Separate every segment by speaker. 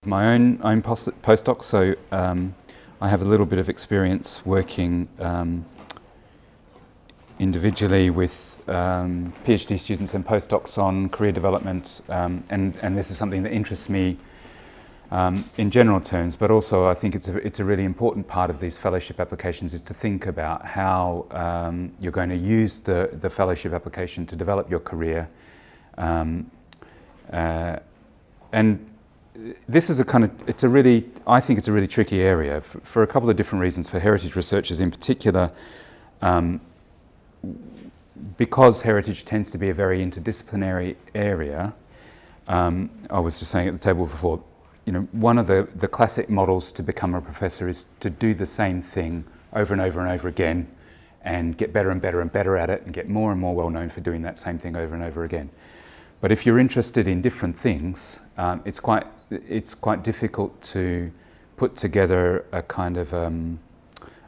Speaker 1: My own postdoc, so I have a little bit of experience working individually with PhD students and postdocs on career development, and this is something that interests me in general terms, but also I think it's a really important part of these fellowship applications is to think about how you're going to use the fellowship application to develop your career. And this is I think it's a really tricky area for a couple of different reasons. For heritage researchers in particular, because heritage tends to be a very interdisciplinary area. I was just saying at the table before, one of the classic models to become a professor is to do the same thing over and over and over again and get better and better and better at it and get more and more well known for doing that same thing over and over again. But if you're interested in different things, it's quite difficult to put together a kind of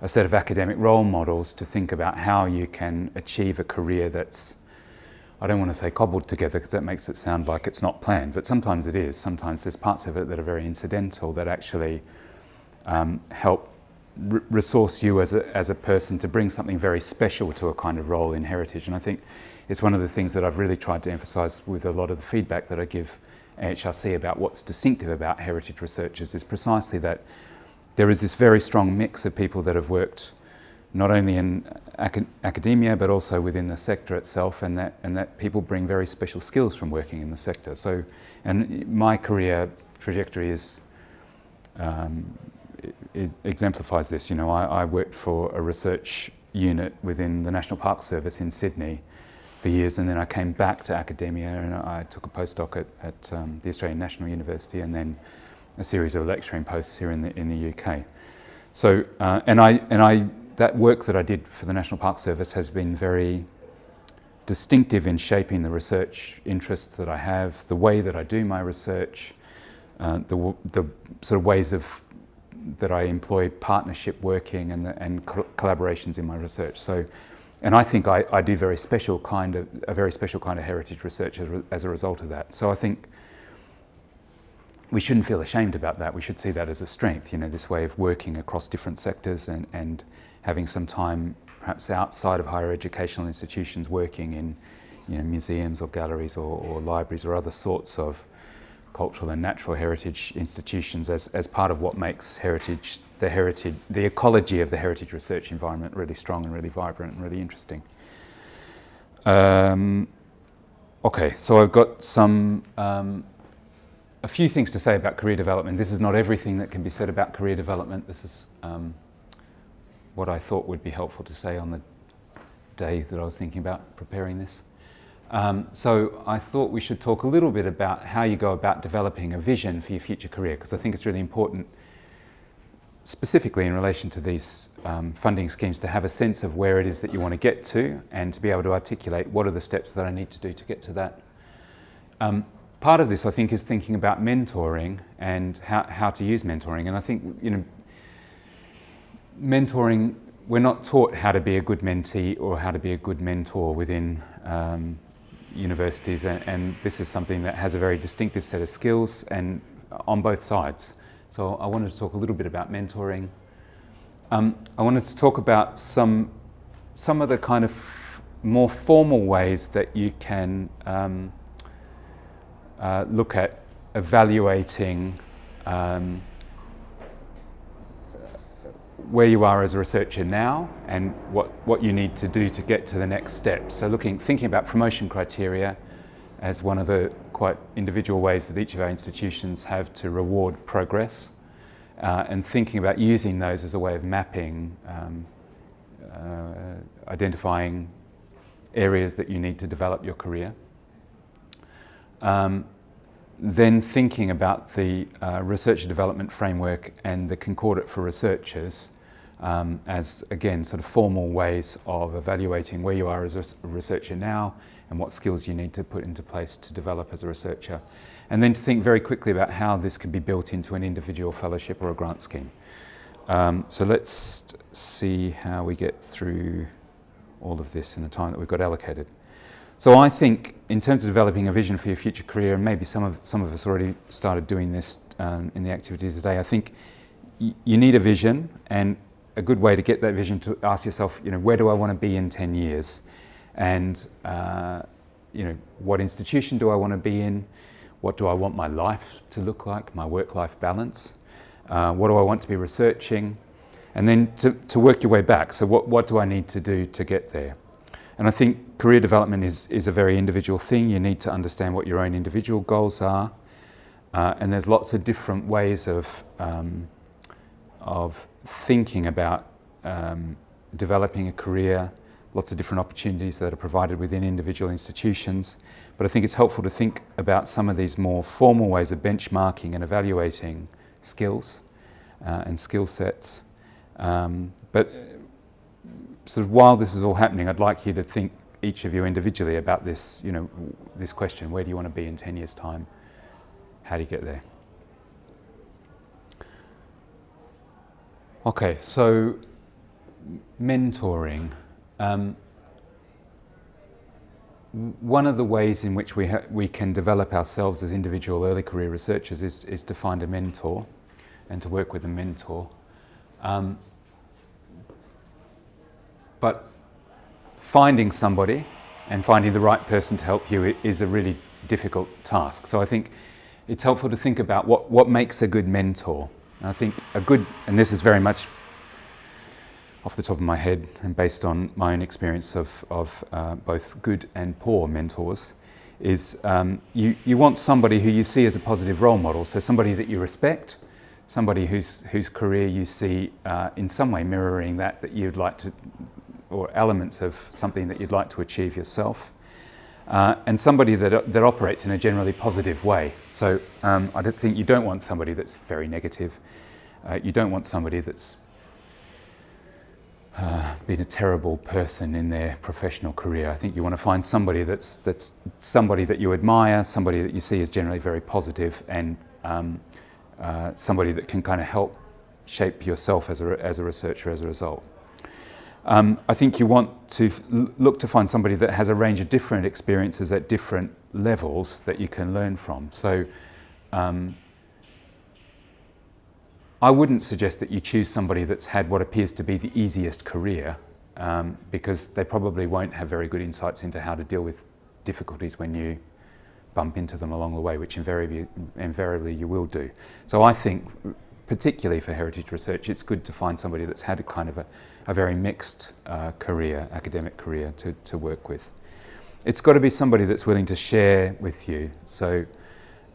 Speaker 1: a set of academic role models to think about how you can achieve a career that's, I don't want to say cobbled together because that makes it sound like it's not planned, but sometimes it is. Sometimes there's parts of it that are very incidental that actually help resource you as a person to bring something very special to a kind of role in heritage. And I think it's one of the things that I've really tried to emphasise with a lot of the feedback that I give AHRC about what's distinctive about heritage researchers is precisely that there is this very strong mix of people that have worked not only in academia but also within the sector itself, and that people bring very special skills from working in the sector. So, and my career trajectory it exemplifies this. I worked for a research unit within the National Park Service in Sydney for years, and then I came back to academia and I took a postdoc at the Australian National University, and then a series of lecturing posts here in the UK. So, that work that I did for the National Park Service has been very distinctive in shaping the research interests that I have, the way that I do my research, the sort of ways that I employ partnership working and collaborations in my research. So, and I think I do a very special kind of heritage research as a result of that. So I think we shouldn't feel ashamed about that. We should see that as a strength, this way of working across different sectors and having some time perhaps outside of higher educational institutions working in museums or galleries or libraries or other sorts of cultural and natural heritage institutions as part of what makes the ecology of the heritage research environment really strong and really vibrant and really interesting. Okay, so I've got a few things to say about career development. This is not everything that can be said about career development. This is what I thought would be helpful to say on the day that I was thinking about preparing this. So I thought we should talk a little bit about how you go about developing a vision for your future career, because I think it's really important, specifically in relation to these funding schemes, to have a sense of where it is that you want to get to and to be able to articulate what are the steps that I need to do to get to that. Part of this, I think, is thinking about mentoring and how to use mentoring. And I think, mentoring, we're not taught how to be a good mentee or how to be a good mentor within universities, and this is something that has a very distinctive set of skills and on both sides. So I wanted to talk a little bit about mentoring. I wanted to talk about some of the kind of more formal ways that you can look at evaluating where you are as a researcher now and what you need to do to get to the next step. So thinking about promotion criteria as one of the quite individual ways that each of our institutions have to reward progress, and thinking about using those as a way of mapping, identifying areas that you need to develop your career. Then thinking about the researcher development framework and the concordate for researchers as, again, sort of formal ways of evaluating where you are as a researcher now and what skills you need to put into place to develop as a researcher. And then to think very quickly about how this can be built into an individual fellowship or a grant scheme. So let's see how we get through all of this in the time that we've got allocated. So I think in terms of developing a vision for your future career, and maybe some of us already started doing this in the activity today, I think you need a vision, and a good way to get that vision to ask yourself, where do I want to be in 10 years? And, what institution do I want to be in? What do I want my life to look like, my work-life balance? What do I want to be researching? And then to work your way back. So what do I need to do to get there? And I think career development is a very individual thing. You need to understand what your own individual goals are. And there's lots of different ways of thinking about developing a career, lots of different opportunities that are provided within individual institutions. But I think it's helpful to think about some of these more formal ways of benchmarking and evaluating skills and skill sets. But sort of while this is all happening, I'd like you to think, each of you individually, about this, this question: where do you want to be in 10 years' time? How do you get there? Okay, so mentoring. One of the ways in which we can develop ourselves as individual early career researchers is to find a mentor and to work with a mentor. But finding somebody and finding the right person to help you is a really difficult task. So I think it's helpful to think about what makes a good mentor. And I think and this is very much off the top of my head and based on my own experience of both good and poor mentors, is you want somebody who you see as a positive role model. So somebody that you respect, somebody whose career you see in some way mirroring that you'd like to, or elements of something that you'd like to achieve yourself, and somebody that operates in a generally positive way. So I don't think you don't want somebody that's very negative. You don't want somebody that's been a terrible person in their professional career. I think you want to find somebody that's somebody that you admire, somebody that you see as generally very positive, and somebody that can kind of help shape yourself as a researcher as a result. I think you want to look to find somebody that has a range of different experiences at different levels that you can learn from. So I wouldn't suggest that you choose somebody that's had what appears to be the easiest career, because they probably won't have very good insights into how to deal with difficulties when you bump into them along the way, which invariably you will do. So I think, particularly for heritage research, it's good to find somebody that's had a kind of a very mixed academic career to work with. It's got to be somebody that's willing to share with you. So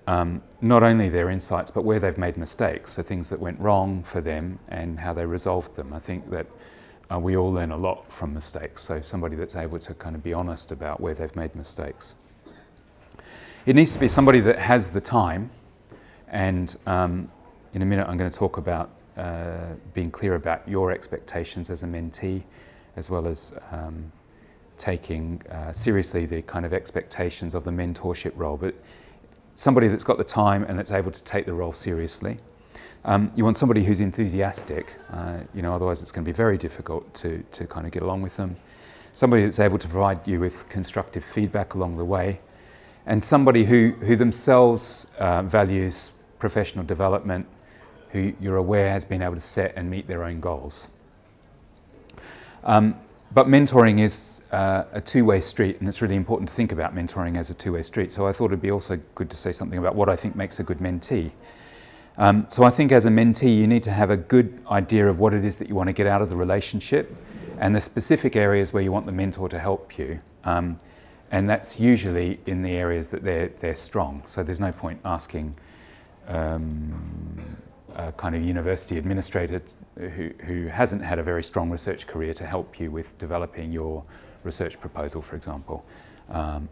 Speaker 1: not only their insights, but where they've made mistakes, so things that went wrong for them and how they resolved them. I think that we all learn a lot from mistakes, so somebody that's able to kind of be honest about where they've made mistakes. It needs to be somebody that has the time, and in a minute I'm going to talk about being clear about your expectations as a mentee, as well as taking seriously the kind of expectations of the mentorship role. But somebody that's got the time and that's able to take the role seriously. You want somebody who's enthusiastic, otherwise it's going to be very difficult to kind of get along with them. Somebody that's able to provide you with constructive feedback along the way, and somebody who themselves values professional development, who you're aware has been able to set and meet their own goals. But mentoring is a two-way street, and it's really important to think about mentoring as a two-way street. So I thought it'd be also good to say something about what I think makes a good mentee. So I think as a mentee, you need to have a good idea of what it is that you want to get out of the relationship and the specific areas where you want the mentor to help you. And that's usually in the areas that they're strong. So there's no point asking a kind of university administrator who hasn't had a very strong research career to help you with developing your research proposal, for example.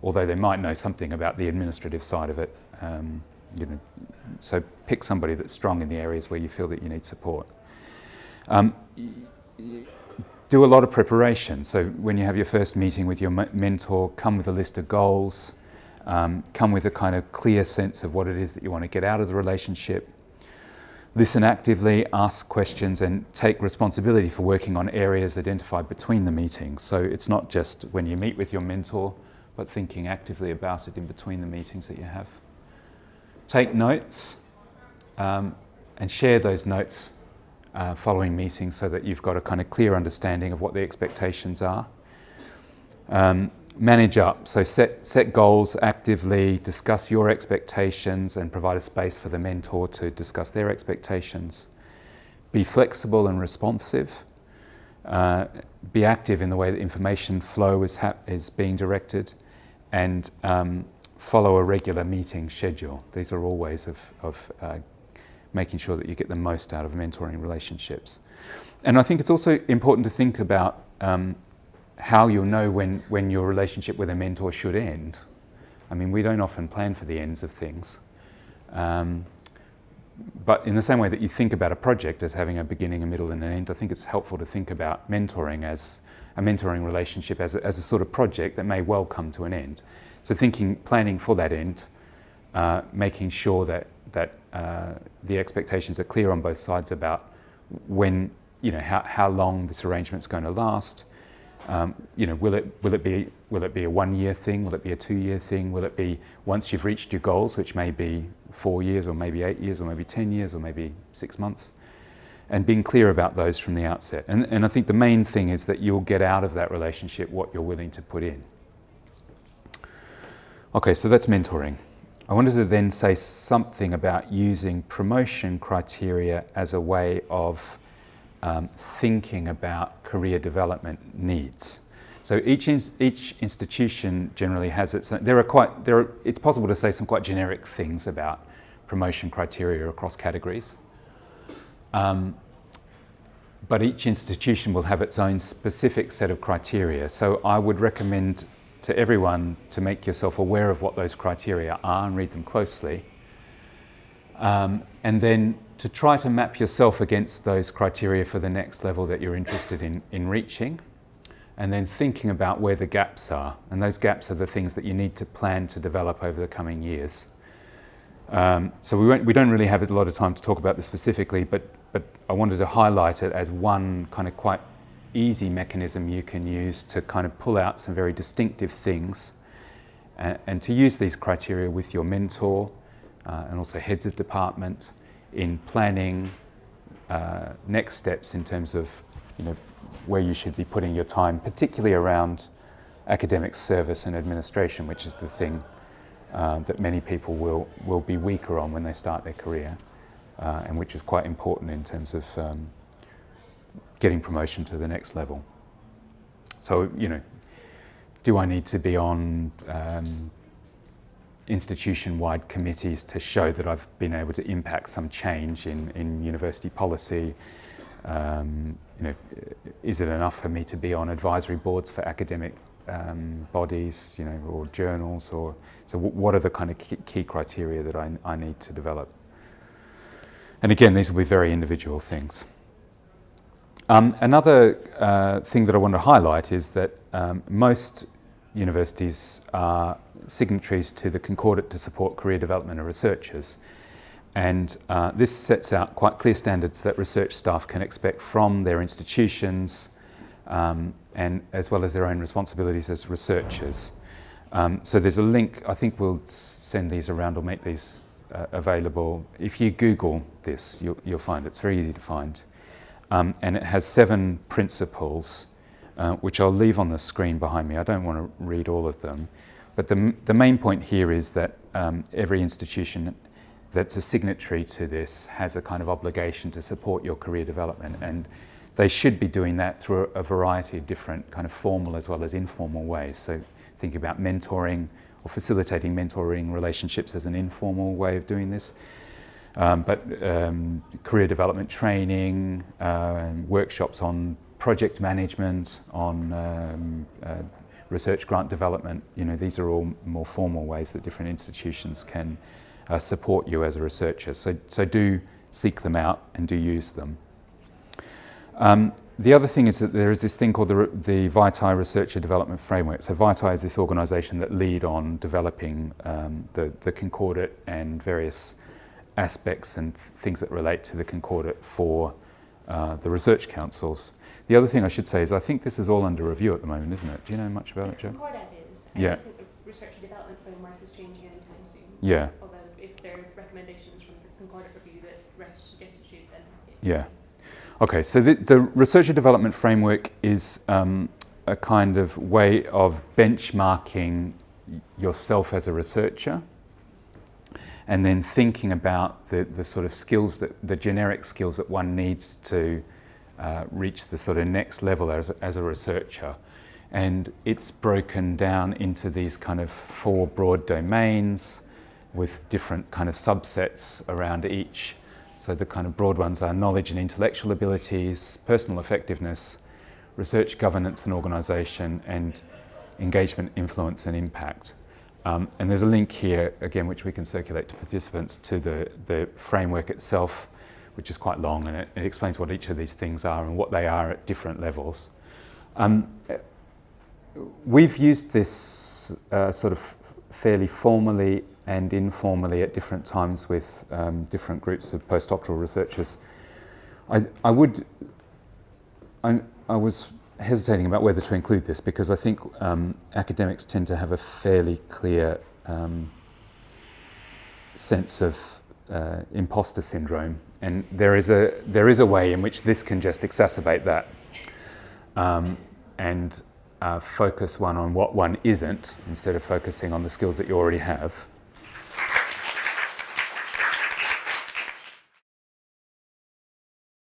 Speaker 1: Although they might know something about the administrative side of it. So pick somebody that's strong in the areas where you feel that you need support. Do a lot of preparation. So when you have your first meeting with your mentor, come with a list of goals, come with a kind of clear sense of what it is that you want to get out of the relationship. Listen actively, ask questions, and take responsibility for working on areas identified between the meetings. So it's not just when you meet with your mentor, but thinking actively about it in between the meetings that you have. Take notes and share those notes following meetings so that you've got a kind of clear understanding of what the expectations are. Manage up, so set goals actively, discuss your expectations and provide a space for the mentor to discuss their expectations. Be flexible and responsive. Be active in the way that information flow is being directed, and follow a regular meeting schedule. These are all ways of making sure that you get the most out of mentoring relationships. And I think it's also important to think about how you'll know when your relationship with a mentor should end. I mean, we don't often plan for the ends of things. But in the same way that you think about a project as having a beginning, a middle and an end, I think it's helpful to think about mentoring as a mentoring relationship as a sort of project that may well come to an end. So planning for that end, making sure that the expectations are clear on both sides about when, how long this arrangement's going to last. Will it be a 1 year thing? Will it be a 2 year thing? Will it be once you've reached your goals, which may be 4 years or maybe 8 years or maybe 10 years or maybe 6 months? And being clear about those from the outset. And I think the main thing is that you'll get out of that relationship what you're willing to put in. Okay, so that's mentoring. I wanted to then say something about using promotion criteria as a way of thinking about career development needs. So each institution generally has its own. It's possible to say some quite generic things about promotion criteria across categories. But each institution will have its own specific set of criteria. So I would recommend to everyone to make yourself aware of what those criteria are and read them closely. And then to try to map yourself against those criteria for the next level that you're interested in reaching. And then thinking about where the gaps are. And those gaps are the things that you need to plan to develop over the coming years. So we don't really have a lot of time to talk about this specifically, but I wanted to highlight it as one kind of quite easy mechanism you can use to kind of pull out some very distinctive things and to use these criteria with your mentor and also heads of department in planning next steps in terms of where you should be putting your time, particularly around academic service and administration, which is the thing that many people will be weaker on when they start their career, and which is quite important in terms of getting promotion to the next level. So, do I need to be on institution-wide committees to show that I've been able to impact some change in university policy? Is it enough for me to be on advisory boards for academic bodies, or journals? So what are the kind of key criteria that I need to develop? And again, these will be very individual things. Another thing that I want to highlight is that most universities are signatories to the Concordat to support career development of researchers. And this sets out quite clear standards that research staff can expect from their institutions, and as well as their own responsibilities as researchers. So there's a link, I think we'll send these around or make these available. If you Google this, you'll find it's very easy to find. And it has 7 principles, which I'll leave on the screen behind me. I don't want to read all of them. But the main point here is that every institution that's a signatory to this has a kind of obligation to support your career development, and they should be doing that through a variety of different kind of formal as well as informal ways. So think about mentoring or facilitating mentoring relationships as an informal way of doing this. But career development training, workshops on project management, on research grant development, these are all more formal ways that different institutions can support you as a researcher. So do seek them out and do use them. The other thing is that there is this thing called the Vitae Researcher Development Framework. So Vitae is this organisation that lead on developing the Concordat and various aspects and things that relate to the Concordat for the research councils. The other thing I should say is I think this is all under review at the moment, isn't it? Do you know much about it, Jo?
Speaker 2: Concordat is.
Speaker 1: Yeah.
Speaker 2: research and development framework is changing anytime soon.
Speaker 1: Yeah.
Speaker 2: Although if there are recommendations from the Concordant review that Resh suggested should, then
Speaker 1: yeah. Okay, so the research and development framework is a kind of way of benchmarking yourself as a researcher, and then thinking about the sort of skills, the generic skills that one needs to reach the sort of next level as a researcher. And it's broken down into these kind of 4 broad domains with different kind of subsets around each. So the kind of broad ones are knowledge and intellectual abilities, personal effectiveness, research governance and organisation, and engagement, influence and impact. And there's a link here, again, which we can circulate to participants, to the framework itself, which is quite long, and it explains what each of these things are and what they are at different levels. We've used this sort of fairly formally and informally at different times with different groups of postdoctoral researchers. I was hesitating about whether to include this because I think academics tend to have a fairly clear sense of imposter syndrome, and there is a way in which this can just exacerbate that and focus one on what one isn't instead of focusing on the skills that you already have.